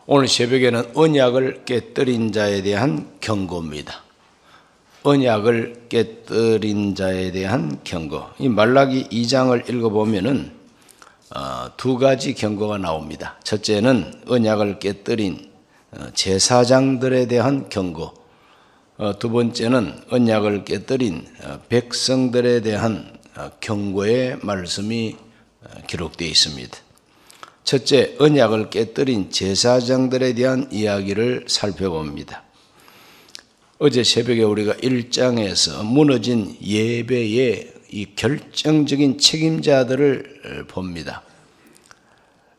오늘 새벽에는 언약을 깨뜨린 자에 대한 경고입니다. 언약을 깨뜨린 자에 대한 경고. 이 말라기 2장을 읽어보면은 두 가지 경고가 나옵니다. 첫째는 언약을 깨뜨린 제사장들에 대한 경고. 두 번째는 언약을 깨뜨린 백성들에 대한 경고의 말씀이 기록되어 있습니다. 첫째, 언약을 깨뜨린 제사장들에 대한 이야기를 살펴봅니다. 어제 새벽에 우리가 1장에서 무너진 예배의 이 결정적인 책임자들을 봅니다.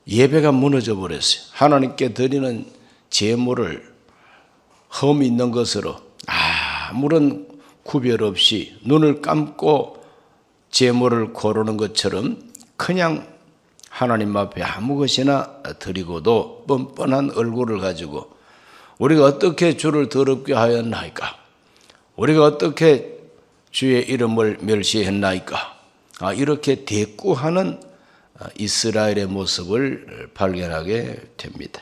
예배가 무너져 버렸어요. 하나님께 드리는 제물을 흠 있는 것으로 아무런 구별 없이 눈을 감고 제물을 고르는 것처럼 그냥 하나님 앞에 아무 것이나 드리고도 뻔뻔한 얼굴을 가지고 우리가 어떻게 주를 더럽게 하였나이까? 우리가 어떻게 주의 이름을 멸시했나이까? 이렇게 대꾸하는 이스라엘의 모습을 발견하게 됩니다.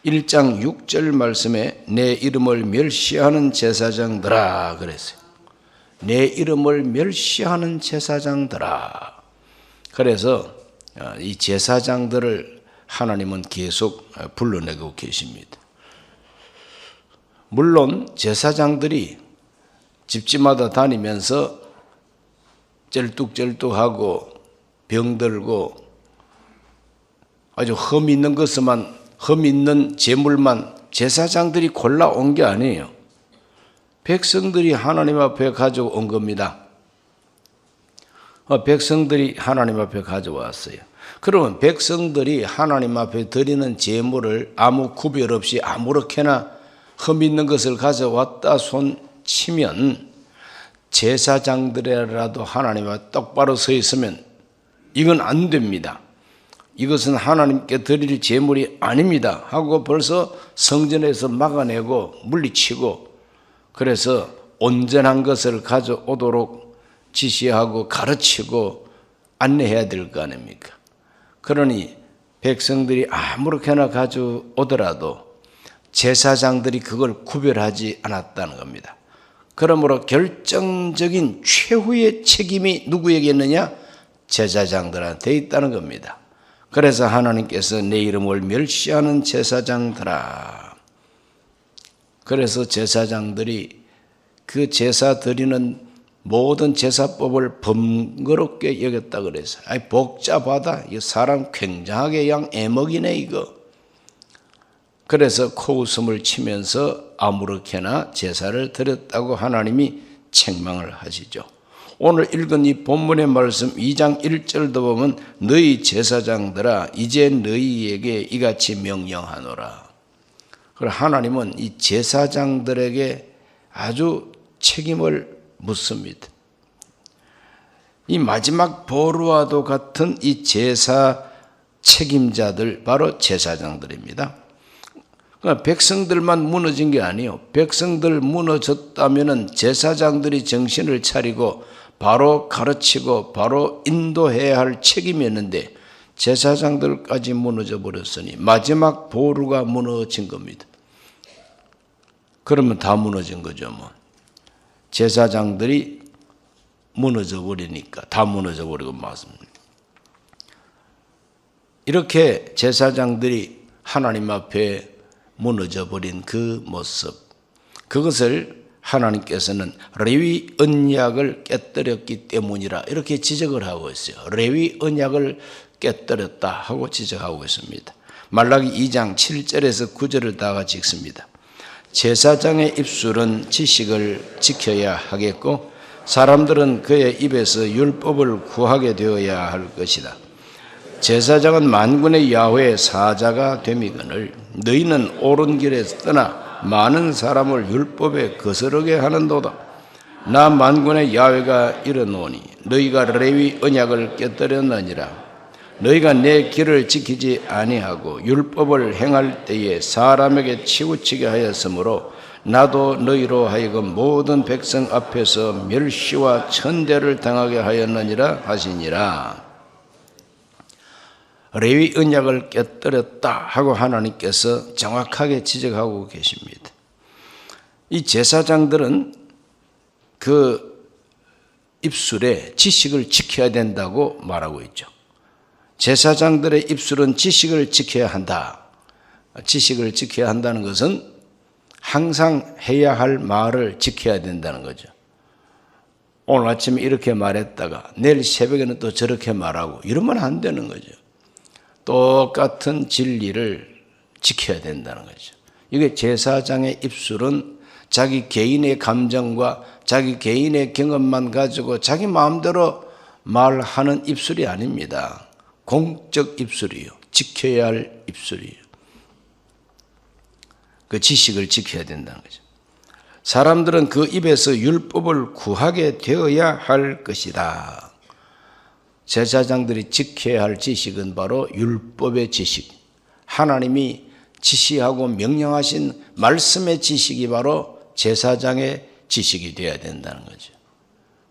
1장 6절 말씀에 내 이름을 멸시하는 제사장들아 그랬어요. 내 이름을 멸시하는 제사장들아. 그래서 이 제사장들을 하나님은 계속 불러내고 계십니다. 물론 제사장들이 집집마다 다니면서 쩔뚝쩔뚝하고 병들고 아주 흠 있는 것만, 흠 있는 제물만 제사장들이 골라온 게 아니에요. 백성들이 하나님 앞에 가져온 겁니다. 백성들이 하나님 앞에 가져왔어요. 그러면 백성들이 하나님 앞에 드리는 제물을 아무 구별 없이 아무렇게나 흠 있는 것을 가져왔다 손 치면 제사장들이라도 하나님 앞에 똑바로 서 있으면 이건 안 됩니다. 이것은 하나님께 드릴 제물이 아닙니다 하고 벌써 성전에서 막아내고 물리치고 그래서 온전한 것을 가져오도록 지시하고 가르치고 안내해야 될 거 아닙니까? 그러니 백성들이 아무렇게나 가져오더라도 제사장들이 그걸 구별하지 않았다는 겁니다. 그러므로 결정적인 최후의 책임이 누구에게 있느냐? 제사장들한테 있다는 겁니다. 그래서 하나님께서 내 이름을 멸시하는 제사장들아. 그래서 제사장들이 그 제사 드리는 모든 제사법을 번거롭게 여겼다 그래서 복잡하다. 이 사람 굉장하게 애먹이네 이거. 그래서 코웃음을 치면서 아무렇게나 제사를 드렸다고 하나님이 책망을 하시죠. 오늘 읽은 이 본문의 말씀 2장 1절도 보면 너희 제사장들아 이제 너희에게 이같이 명령하노라. 그리고 하나님은 이 제사장들에게 아주 책임을 묻습니다. 이 마지막 보루와도 같은 이 제사 책임자들 바로 제사장들입니다. 그러니까 백성들만 무너진 게 아니에요. 백성들 무너졌다면 제사장들이 정신을 차리고 바로 가르치고 바로 인도해야 할 책임이었는데 제사장들까지 무너져 버렸으니 마지막 보루가 무너진 겁니다. 그러면 다 무너진 거죠 뭐. 제사장들이 무너져 버리니까 다 무너져 버리고 맞습니다. 이렇게 제사장들이 하나님 앞에 무너져 버린 그 모습, 그것을 하나님께서는 레위 언약을 깨뜨렸기 때문이라 이렇게 지적을 하고 있어요. 레위 언약을 깨뜨렸다 하고 지적하고 있습니다. 말라기 2장 7절에서 9절을 다 같이 읽습니다. 제사장의 입술은 지식을 지켜야 하겠고 사람들은 그의 입에서 율법을 구하게 되어야 할 것이다. 제사장은 만군의 야훼의 사자가 됨이거늘 너희는 옳은 길에서 떠나 많은 사람을 율법에 거스르게 하는도다. 나 만군의 야훼가 이르노니 너희가 레위 언약을 깨뜨렸느니라. 너희가 내 길을 지키지 아니하고 율법을 행할 때에 사람에게 치우치게 하였으므로 나도 너희로 하여금 모든 백성 앞에서 멸시와 천대를 당하게 하였느니라 하시니라. 레위 언약을 깨뜨렸다 하고 하나님께서 정확하게 지적하고 계십니다. 이 제사장들은 그 입술에 지식을 지켜야 된다고 말하고 있죠. 제사장들의 입술은 지식을 지켜야 한다. 지식을 지켜야 한다는 것은 항상 해야 할 말을 지켜야 된다는 거죠. 오늘 아침에 이렇게 말했다가 내일 새벽에는 또 저렇게 말하고 이러면 안 되는 거죠. 똑같은 진리를 지켜야 된다는 거죠. 이게 제사장의 입술은 자기 개인의 감정과 자기 개인의 경험만 가지고 자기 마음대로 말하는 입술이 아닙니다. 공적 입술이요. 지켜야 할 입술이요. 그 지식을 지켜야 된다는 거죠. 사람들은 그 입에서 율법을 구하게 되어야 할 것이다. 제사장들이 지켜야 할 지식은 바로 율법의 지식. 하나님이 지시하고 명령하신 말씀의 지식이 바로 제사장의 지식이 되어야 된다는 거죠.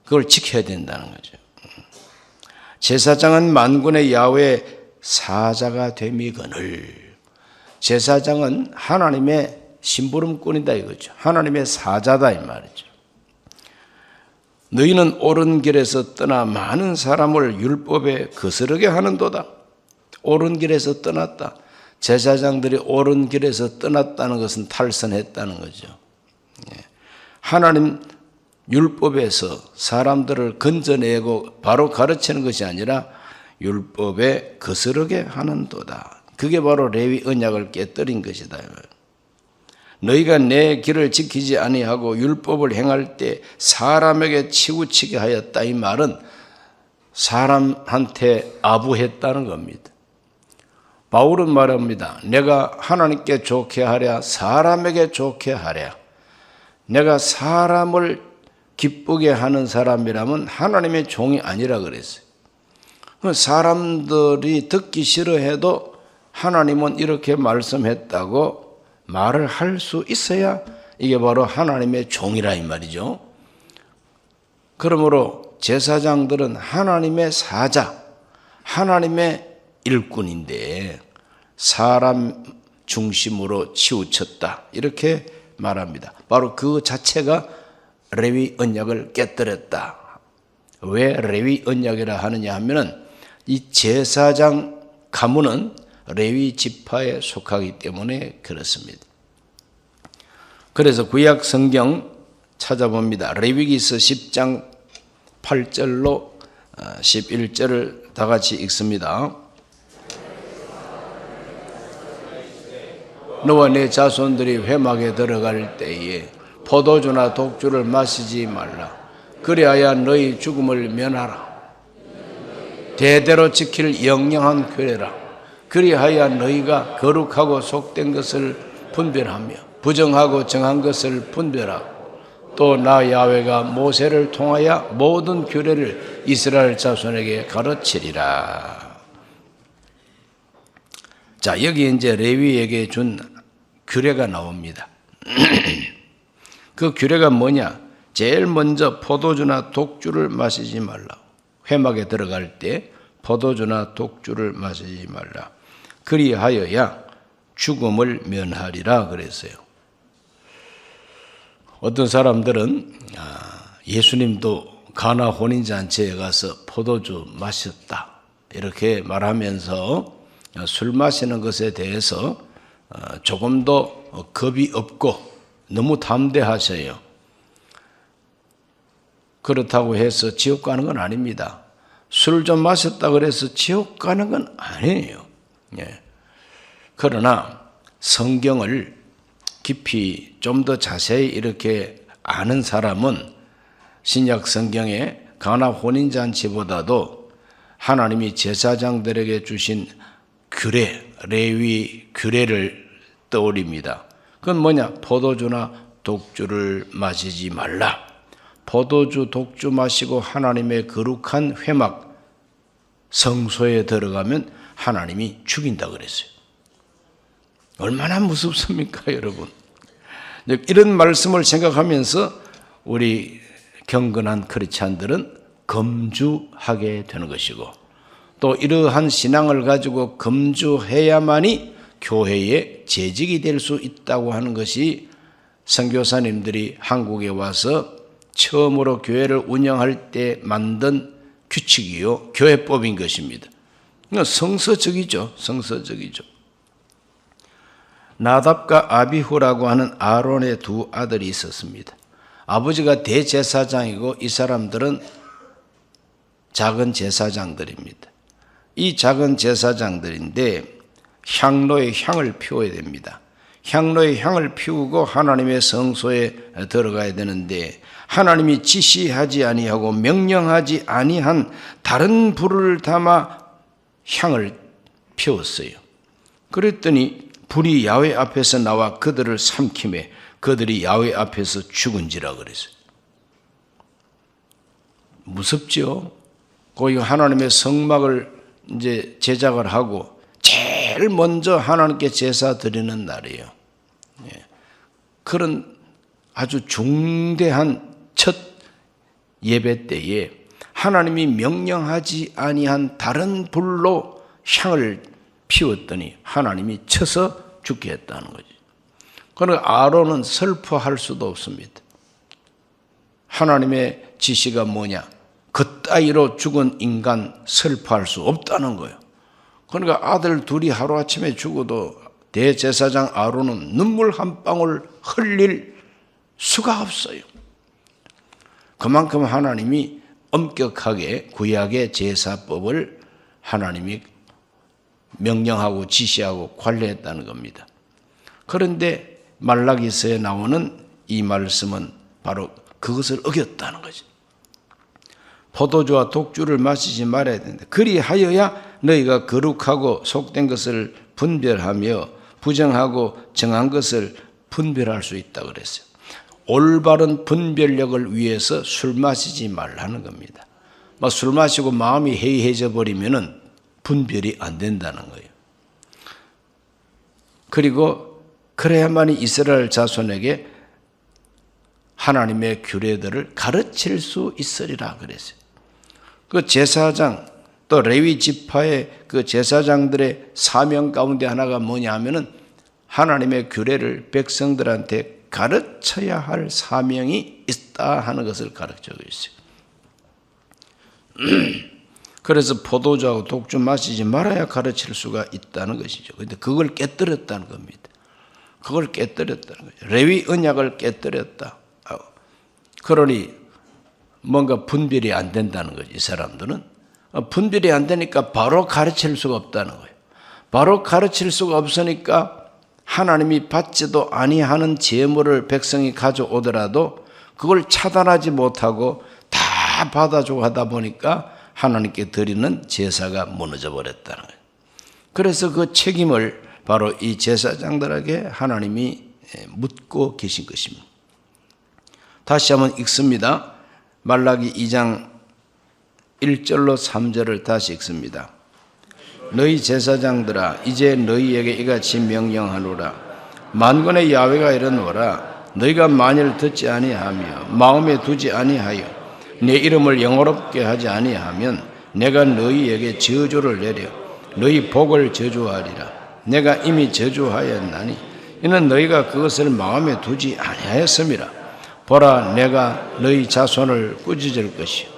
그걸 지켜야 된다는 거죠. 제사장은 만군의 야훼 사자가 됨이거늘. 제사장은 하나님의 심부름꾼이다 이거죠. 하나님의 사자다 이 말이죠. 너희는 옳은 길에서 떠나 많은 사람을 율법에 거스르게 하는도다. 옳은 길에서 떠났다. 제사장들이 옳은 길에서 떠났다는 것은 탈선했다는 거죠. 하나님 율법에서 사람들을 건져내고 바로 가르치는 것이 아니라 율법에 거스르게 하는도다. 그게 바로 레위 언약을 깨뜨린 것이다. 너희가 내 길을 지키지 아니하고 율법을 행할 때 사람에게 치우치게 하였다. 이 말은 사람한테 아부했다는 겁니다. 바울은 말합니다. 내가 하나님께 좋게 하랴 사람에게 좋게 하랴. 내가 사람을 기쁘게 하는 사람이라면 하나님의 종이 아니라 그랬어요. 사람들이 듣기 싫어해도 하나님은 이렇게 말씀했다고 말을 할 수 있어야 이게 바로 하나님의 종이라 이 말이죠. 그러므로 제사장들은 하나님의 사자, 하나님의 일꾼인데 사람 중심으로 치우쳤다 이렇게 말합니다. 바로 그 자체가 레위 언약을 깨뜨렸다. 왜 레위 언약이라 하느냐 하면은 이 제사장 가문은 레위 지파에 속하기 때문에 그렇습니다. 그래서 구약 성경 찾아봅니다. 레위기서 10장 8절로 11절을 다 같이 읽습니다. 너와 내 자손들이 회막에 들어갈 때에 포도주나 독주를 마시지 말라. 그리하여 너희 죽음을 면하라. 대대로 지킬 영영한 규례라. 그리하여 너희가 거룩하고 속된 것을 분별하며 부정하고 정한 것을 분별하고 또 나 야훼가 모세를 통하여 모든 규례를 이스라엘 자손에게 가르치리라. 자, 여기 이제 레위에게 준 규례가 나옵니다. 그 규례가 뭐냐? 제일 먼저 포도주나 독주를 마시지 말라. 회막에 들어갈 때 포도주나 독주를 마시지 말라. 그리하여야 죽음을 면하리라 그랬어요. 어떤 사람들은 예수님도 가나 혼인잔치에 가서 포도주 마셨다 이렇게 말하면서 술 마시는 것에 대해서 조금도 겁이 없고 너무 담대하셔요. 그렇다고 해서 지옥 가는 건 아닙니다. 술 좀 마셨다 그래서 지옥 가는 건 아니에요. 그러나 성경을 깊이 좀 더 자세히 이렇게 아는 사람은 신약 성경에 가나 혼인잔치보다도 하나님이 제사장들에게 주신 규례, 레위 규례를 떠올립니다. 그건 뭐냐? 포도주나 독주를 마시지 말라. 포도주, 독주 마시고 하나님의 거룩한 회막 성소에 들어가면 하나님이 죽인다 그랬어요. 얼마나 무섭습니까, 여러분? 이런 말씀을 생각하면서 우리 경건한 크리스찬들은 검주하게 되는 것이고 또 이러한 신앙을 가지고 금주해야만이 교회의 재직이 될 수 있다고 하는 것이 선교사님들이 한국에 와서 처음으로 교회를 운영할 때 만든 규칙이요, 교회법인 것입니다. 성서적이죠. 성서적이죠. 나답과 아비후라고 하는 아론의 두 아들이 있었습니다. 아버지가 대제사장이고 이 사람들은 작은 제사장들입니다. 이 작은 제사장들인데 향로의 향을 피워야 됩니다. 향로의 향을 피우고 하나님의 성소에 들어가야 되는데 하나님이 지시하지 아니하고 명령하지 아니한 다른 불을 담아 향을 피웠어요. 그랬더니 불이 야훼 앞에서 나와 그들을 삼키매 그들이 야훼 앞에서 죽은지라 그랬어요. 무섭죠? 거기 하나님의 성막을 이제 제작을 하고 제일 먼저 하나님께 제사 드리는 날이에요. 그런 아주 중대한 첫 예배 때에 하나님이 명령하지 아니한 다른 불로 향을 피웠더니 하나님이 쳐서 죽게 했다는 거지. 그러니까 아론은 슬퍼할 수도 없습니다. 하나님의 지시가 뭐냐? 그따위로 죽은 인간 슬퍼할 수 없다는 거예요. 그러니까 아들 둘이 하루아침에 죽어도 대제사장 아론은 눈물 한 방울 흘릴 수가 없어요. 그만큼 하나님이 엄격하게 구약의 제사법을 하나님이 명령하고 지시하고 관리했다는 겁니다. 그런데 말라기서에 나오는 이 말씀은 바로 그것을 어겼다는 거죠. 포도주와 독주를 마시지 말아야 된다. 그리하여야 너희가 거룩하고 속된 것을 분별하며 부정하고 정한 것을 분별할 수 있다 그랬어요. 올바른 분별력을 위해서 술 마시지 말라는 겁니다. 막 술 마시고 마음이 해이해져 버리면은 분별이 안 된다는 거예요. 그리고 그래야만이 이스라엘 자손에게 하나님의 규례들을 가르칠 수 있으리라 그랬어요. 그 제사장 또 레위 지파의 그 제사장들의 사명 가운데 하나가 뭐냐 하면은 하나님의 규례를 백성들한테 가르쳐야 할 사명이 있다 하는 것을 가르쳐 있어요. 그래서 포도주하고 독주 마시지 말아야 가르칠 수가 있다는 것이죠. 그런데 그걸 깨뜨렸다는 겁니다. 그걸 깨뜨렸다는 거죠. 레위 언약을 깨뜨렸다. 그러니 뭔가 분별이 안 된다는 거죠. 이 사람들은 분별이 안 되니까 바로 가르칠 수가 없다는 거예요. 바로 가르칠 수가 없으니까 하나님이 받지도 아니하는 제물을 백성이 가져오더라도 그걸 차단하지 못하고 다 받아주고 하다 보니까 하나님께 드리는 제사가 무너져 버렸다는 거예요. 그래서 그 책임을 바로 이 제사장들에게 하나님이 묻고 계신 것입니다. 다시 한번 읽습니다. 말라기 2장 1절로 3절을 다시 읽습니다. 너희 제사장들아 이제 너희에게 이같이 명령하노라. 만군의 야훼가 이르노라. 너희가 만일 듣지 아니하며 마음에 두지 아니하여 내 이름을 영화롭게 하지 아니하면 내가 너희에게 저주를 내려 너희 복을 저주하리라. 내가 이미 저주하였나니 이는 너희가 그것을 마음에 두지 아니하였음이라. 보라 내가 너희 자손을 꾸짖을 것이요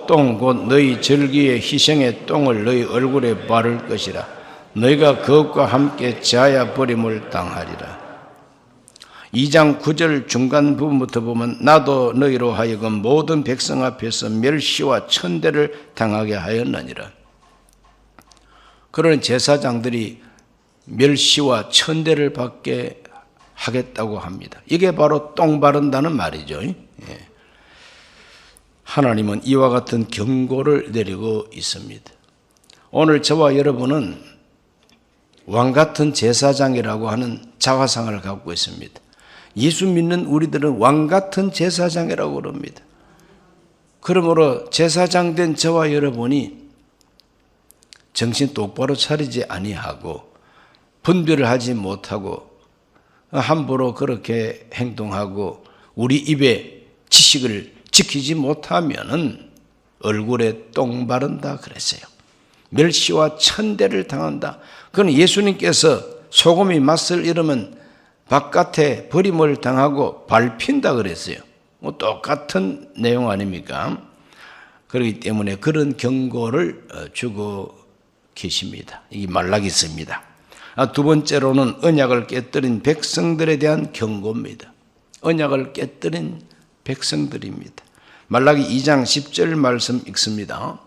똥 곧 너희 절기의 희생의 똥을 너희 얼굴에 바를 것이라. 너희가 그것과 함께 자야 버림을 당하리라. 2장 9절 중간 부분부터 보면 나도 너희로 하여금 모든 백성 앞에서 멸시와 천대를 당하게 하였느니라. 그런 제사장들이 멸시와 천대를 받게 하겠다고 합니다. 이게 바로 똥 바른다는 말이죠. 하나님은 이와 같은 경고를 내리고 있습니다. 오늘 저와 여러분은 왕 같은 제사장이라고 하는 자화상을 갖고 있습니다. 예수 믿는 우리들은 왕 같은 제사장이라고 그럽니다. 그러므로 제사장 된 저와 여러분이 정신 똑바로 차리지 아니하고 분별을 하지 못하고 함부로 그렇게 행동하고 우리 입에 지식을 지키지 못하면은 얼굴에 똥 바른다 그랬어요. 멸시와 천대를 당한다. 그건 예수님께서 소금이 맛을 잃으면 바깥에 버림을 당하고 밟힌다 그랬어요. 뭐 똑같은 내용 아닙니까? 그렇기 때문에 그런 경고를 주고 계십니다. 이 말라기서입니다. 두 번째로는 언약을 깨뜨린 백성들에 대한 경고입니다. 언약을 깨뜨린 백성들입니다. 말라기 2장 10절 말씀 읽습니다.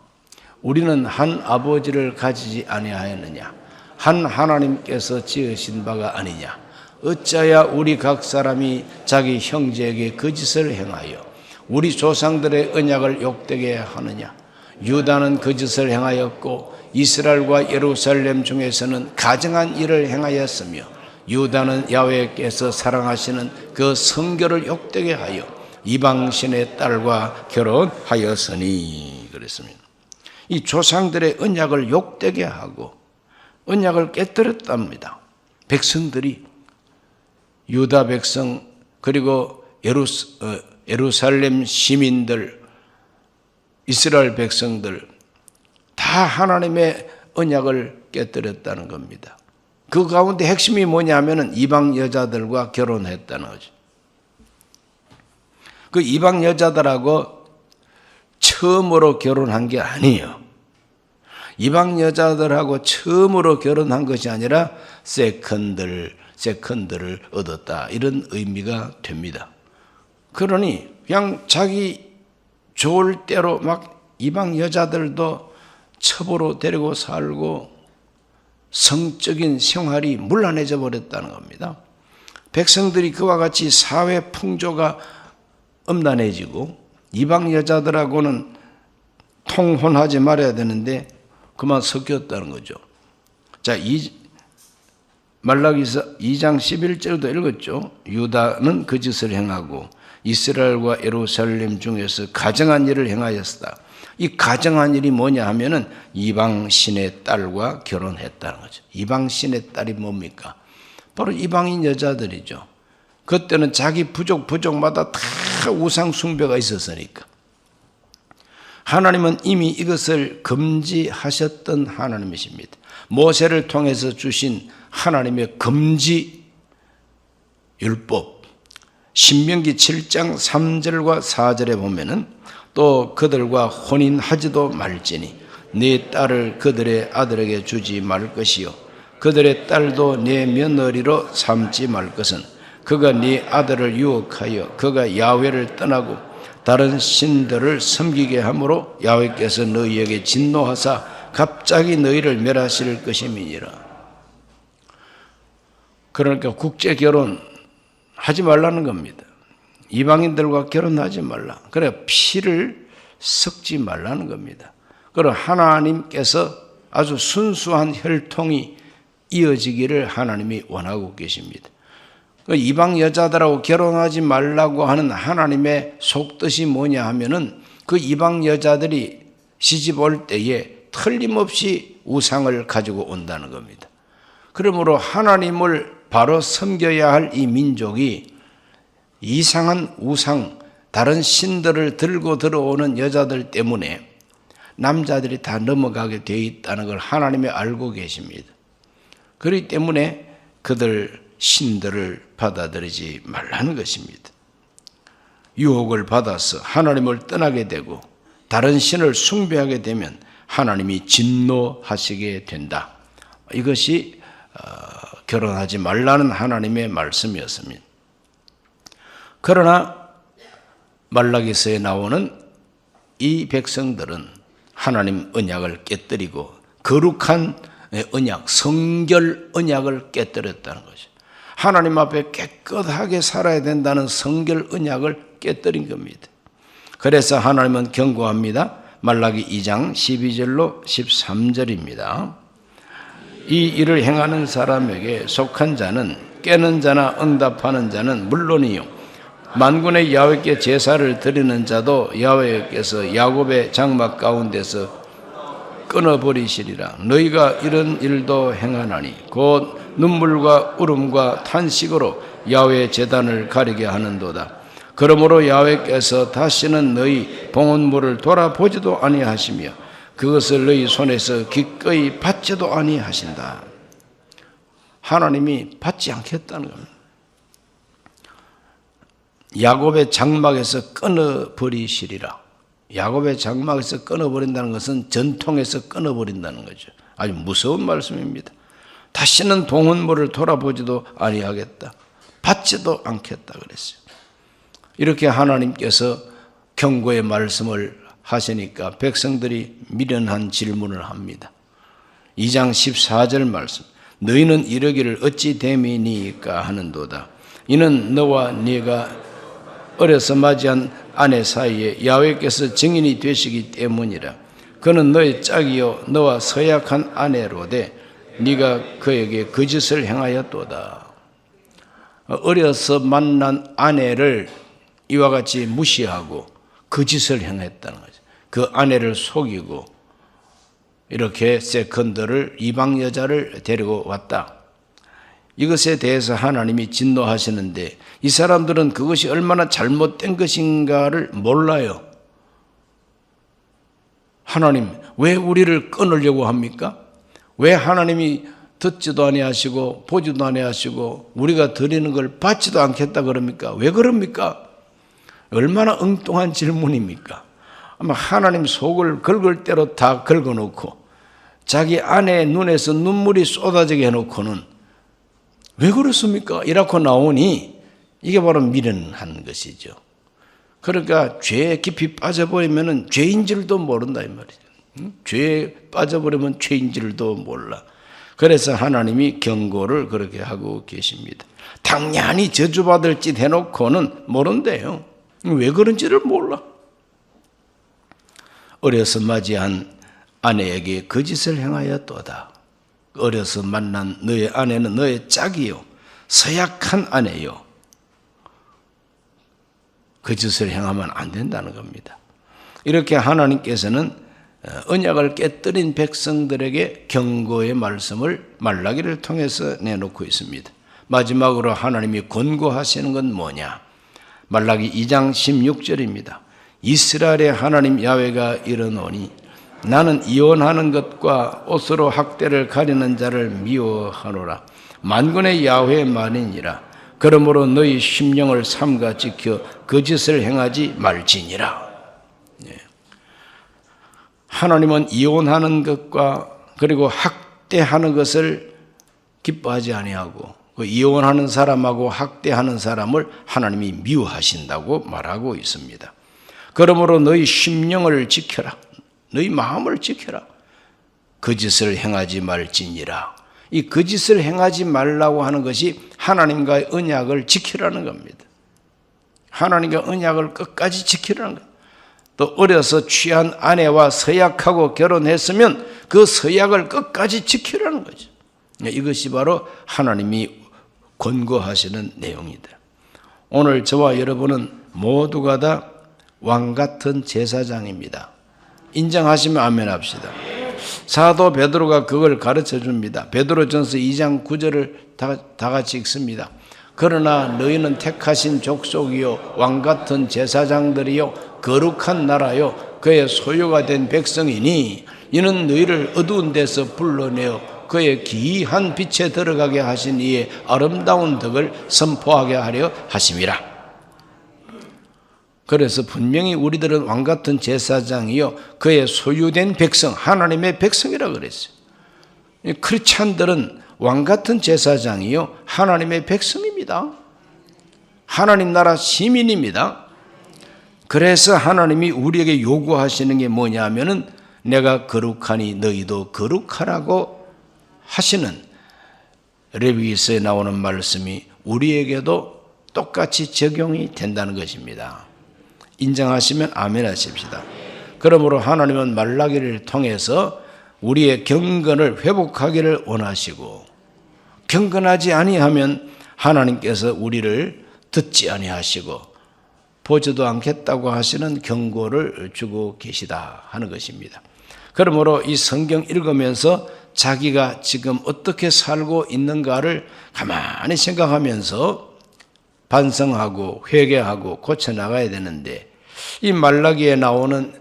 우리는 한 아버지를 가지지 아니하였느냐? 한 하나님께서 지으신 바가 아니냐? 어찌하여 우리 각 사람이 자기 형제에게 거짓을 행하여 우리 조상들의 언약을 욕되게 하느냐? 유다는 거짓을 행하였고 이스라엘과 예루살렘 중에서는 가증한 일을 행하였으며 유다는 야훼께서 사랑하시는 그 성결을 욕되게 하여 이방신의 딸과 결혼하였으니 그랬습니다. 이 조상들의 언약을 욕되게 하고 언약을 깨뜨렸답니다. 백성들이 유다 백성 그리고 예루살렘 시민들 이스라엘 백성들 다 하나님의 언약을 깨뜨렸다는 겁니다. 그 가운데 핵심이 뭐냐면은 이방 여자들과 결혼했다는 거죠. 그 이방 여자들하고 처음으로 결혼한 게 아니에요. 이방 여자들하고 처음으로 결혼한 것이 아니라 세컨드를 얻었다. 이런 의미가 됩니다. 그러니 그냥 자기 좋을 대로 막 이방 여자들도 첩으로 데리고 살고 성적인 생활이 문란해져 버렸다는 겁니다. 백성들이 그와 같이 사회 풍조가 음란해지고 이방 여자들하고는 통혼하지 말아야 되는데 그만 섞였다는 거죠. 자, 말라기서 2장 11절도 읽었죠. 유다는 거짓을 행하고 이스라엘과 예루살렘 중에서 가증한 일을 행하였다. 이 가증한 일이 뭐냐 하면은 이방 신의 딸과 결혼했다는 거죠. 이방 신의 딸이 뭡니까? 바로 이방인 여자들이죠. 그때는 자기 부족마다 다 우상 숭배가 있었으니까. 하나님은 이미 이것을 금지하셨던 하나님이십니다. 모세를 통해서 주신 하나님의 금지 율법 신명기 7장 3절과 4절에 보면은 또 그들과 혼인하지도 말지니 네 딸을 그들의 아들에게 주지 말 것이요 그들의 딸도 네 며느리로 삼지 말 것은 그가 네 아들을 유혹하여 그가 야훼를 떠나고 다른 신들을 섬기게 하므로 야훼께서 너희에게 진노하사 갑자기 너희를 멸하실 것임이니라. 그러니까 국제 결혼 하지 말라는 겁니다. 이방인들과 결혼하지 말라. 그래 피를 섞지 말라는 겁니다. 그럼 하나님께서 아주 순수한 혈통이 이어지기를 하나님이 원하고 계십니다. 이방 여자들하고 결혼하지 말라고 하는 하나님의 속뜻이 뭐냐 하면은 그 이방 여자들이 시집 올 때에 틀림없이 우상을 가지고 온다는 겁니다. 그러므로 하나님을 바로 섬겨야 할 이 민족이 이상한 우상, 다른 신들을 들고 들어오는 여자들 때문에 남자들이 다 넘어가게 되어 있다는 걸 하나님이 알고 계십니다. 그렇기 때문에 그들 신들을 받아들이지 말라는 것입니다. 유혹을 받아서 하나님을 떠나게 되고 다른 신을 숭배하게 되면 하나님이 진노하시게 된다. 이것이 결혼하지 말라는 하나님의 말씀이었습니다. 그러나 말라기서에 나오는 이 백성들은 하나님 언약을 깨뜨리고 거룩한 언약, 성결 언약을 깨뜨렸다는 거죠. 하나님 앞에 깨끗하게 살아야 된다는 성결 언약을 깨뜨린 겁니다. 그래서 하나님은 경고합니다. 말라기 2장 12절로 13절입니다. 이 일을 행하는 사람에게 속한 자는 깨는 자나 응답하는 자는 물론이요 만군의 야훼께 제사를 드리는 자도 야훼께서 야곱의 장막 가운데서 끊어버리시리라. 너희가 이런 일도 행하나니 곧 눈물과 울음과 탄식으로 야훼 제단을 가리게 하는도다. 그러므로 야훼께서 다시는 너희 봉헌물을 돌아보지도 아니하시며 그것을 너희 손에서 기꺼이 받지도 아니하신다. 하나님이 받지 않겠다는 겁니다. 야곱의 장막에서 끊어버리시리라. 야곱의 장막에서 끊어버린다는 것은 전통에서 끊어버린다는 거죠. 아주 무서운 말씀입니다. 다시는 동원물을 돌아보지도 아니하겠다. 받지도 않겠다 그랬어요. 이렇게 하나님께서 경고의 말씀을 하시니까 백성들이 미련한 질문을 합니다. 2장 14절 말씀. 너희는 이르기를 어찌 됨이니까 하는도다. 이는 너와 네가 어려서 맞이한 아내 사이에 야훼께서 증인이 되시기 때문이라. 그는 너의 짝이요 너와 서약한 아내로되 네가 그에게 거짓을 행하였도다. 어려서 만난 아내를 이와 같이 무시하고 거짓을 행했다는 거죠. 그 아내를 속이고 이렇게 세컨드를 이방 여자를 데리고 왔다. 이것에 대해서 하나님이 진노하시는데 이 사람들은 그것이 얼마나 잘못된 것인가를 몰라요. 하나님 왜 우리를 끊으려고 합니까? 왜 하나님이 듣지도 아니하시고 보지도 아니하시고 우리가 드리는 걸 받지도 않겠다 그럽니까? 왜 그럽니까? 얼마나 엉뚱한 질문입니까? 아마 하나님 속을 긁을 대로 다 긁어놓고 자기 아내의 눈에서 눈물이 쏟아지게 해놓고는 왜 그렇습니까? 이라고 나오니 이게 바로 미련한 것이죠. 그러니까 죄에 깊이 빠져버리면 죄인 줄도 모른다 이 말이죠. 죄에 빠져버리면 죄인 줄도 몰라. 그래서 하나님이 경고를 그렇게 하고 계십니다. 당연히 저주받을 짓 해놓고는 모른대요. 왜 그런지를 몰라. 어려서 맞이한 아내에게 거짓을 행하였도다. 어려서 만난 너의 아내는 너의 짝이요 서약한 아내요. 거짓을 행하면 안 된다는 겁니다. 이렇게 하나님께서는 언약을 깨뜨린 백성들에게 경고의 말씀을 말라기를 통해서 내놓고 있습니다. 마지막으로 하나님이 권고하시는 건 뭐냐? 말라기 2장 16절입니다. 이스라엘의 하나님 야훼가 이르노니 나는 이혼하는 것과 옷으로 학대를 가리는 자를 미워하노라. 만군의 야훼의 말이니라. 그러므로 너희 심령을 삼가 지켜 거짓을 행하지 말지니라. 하나님은 이혼하는 것과 그리고 학대하는 것을 기뻐하지 아니하고 그 이혼하는 사람하고 학대하는 사람을 하나님이 미워하신다고 말하고 있습니다. 그러므로 너희 심령을 지켜라. 너희 마음을 지켜라. 거짓을 행하지 말지니라. 이 거짓을 행하지 말라고 하는 것이 하나님과의 언약을 지키라는 겁니다. 하나님과 언약을 끝까지 지키라는 겁니다. 또 어려서 취한 아내와 서약하고 결혼했으면 그 서약을 끝까지 지키라는 거죠. 이것이 바로 하나님이 권고하시는 내용이다. 오늘 저와 여러분은 모두가 다 왕같은 제사장입니다. 인정하시면 아멘 합시다. 사도 베드로가 그걸 가르쳐 줍니다. 베드로전서 2장 9절을 다 같이 읽습니다. 그러나 너희는 택하신 족속이요 왕같은 제사장들이요 거룩한 나라요 그의 소유가 된 백성이니 이는 너희를 어두운 데서 불러내어 그의 기이한 빛에 들어가게 하신 이의 아름다운 덕을 선포하게 하려 하심이라. 그래서 분명히 우리들은 왕같은 제사장이요 그의 소유된 백성, 하나님의 백성이라 그랬어요. 크리스찬들은 왕같은 제사장이요 하나님의 백성입니다. 하나님 나라 시민입니다. 그래서 하나님이 우리에게 요구하시는 게 뭐냐면은 내가 거룩하니 너희도 거룩하라고 하시는 레위기서에 나오는 말씀이 우리에게도 똑같이 적용이 된다는 것입니다. 인정하시면 아멘 하십시다. 그러므로 하나님은 말라기를 통해서 우리의 경건을 회복하기를 원하시고 경건하지 아니하면 하나님께서 우리를 듣지 아니하시고 보지도 않겠다고 하시는 경고를 주고 계시다 하는 것입니다. 그러므로 이 성경 읽으면서 자기가 지금 어떻게 살고 있는가를 가만히 생각하면서 반성하고 회개하고 고쳐나가야 되는데 이 말라기에 나오는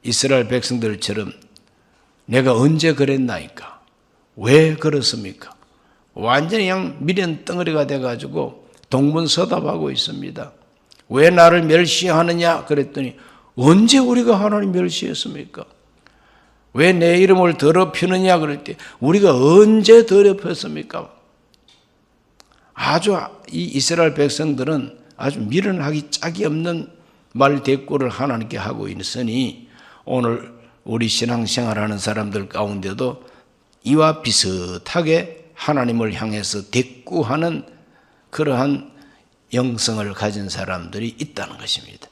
이스라엘 백성들처럼 내가 언제 그랬나이까? 왜 그렇습니까? 완전히 그냥 미련 덩어리가 돼가지고 동문서답하고 있습니다. 왜 나를 멸시하느냐 그랬더니 언제 우리가 하나님 멸시했습니까? 왜 내 이름을 더럽히느냐 그럴 때 우리가 언제 더럽혔습니까? 아주 이 이스라엘 백성들은 아주 미련하기 짝이 없는 말 대꾸를 하나님께 하고 있으니 오늘 우리 신앙생활하는 사람들 가운데도 이와 비슷하게 하나님을 향해서 대꾸하는 그러한 영성을 가진 사람들이 있다는 것입니다.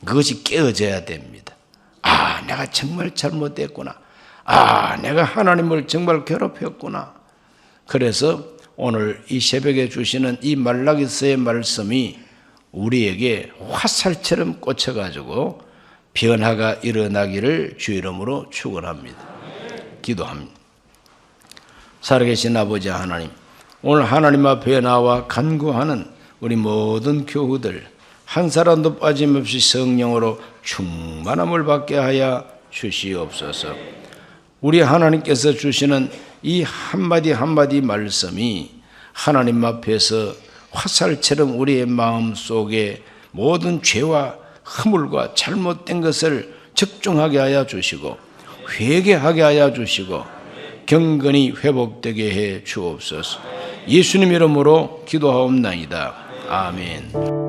그것이 깨어져야 됩니다. 아, 내가 정말 잘못했구나. 아, 내가 하나님을 정말 괴롭혔구나. 그래서 오늘 이 새벽에 주시는 이 말라기서의 말씀이 우리에게 화살처럼 꽂혀가지고 변화가 일어나기를 주 이름으로 축원합니다. 기도합니다. 살아계신 아버지 하나님, 오늘 하나님 앞에 나와 간구하는 우리 모든 교우들 한 사람도 빠짐없이 성령으로 충만함을 받게 하여 주시옵소서. 우리 하나님께서 주시는 이 한마디 한마디 말씀이 하나님 앞에서 화살처럼 우리의 마음속에 모든 죄와 허물과 잘못된 것을 적중하게 하여 주시고 회개하게 하여 주시고 경건이 회복되게 해 주옵소서. 예수님 이름으로 기도하옵나이다. 아멘.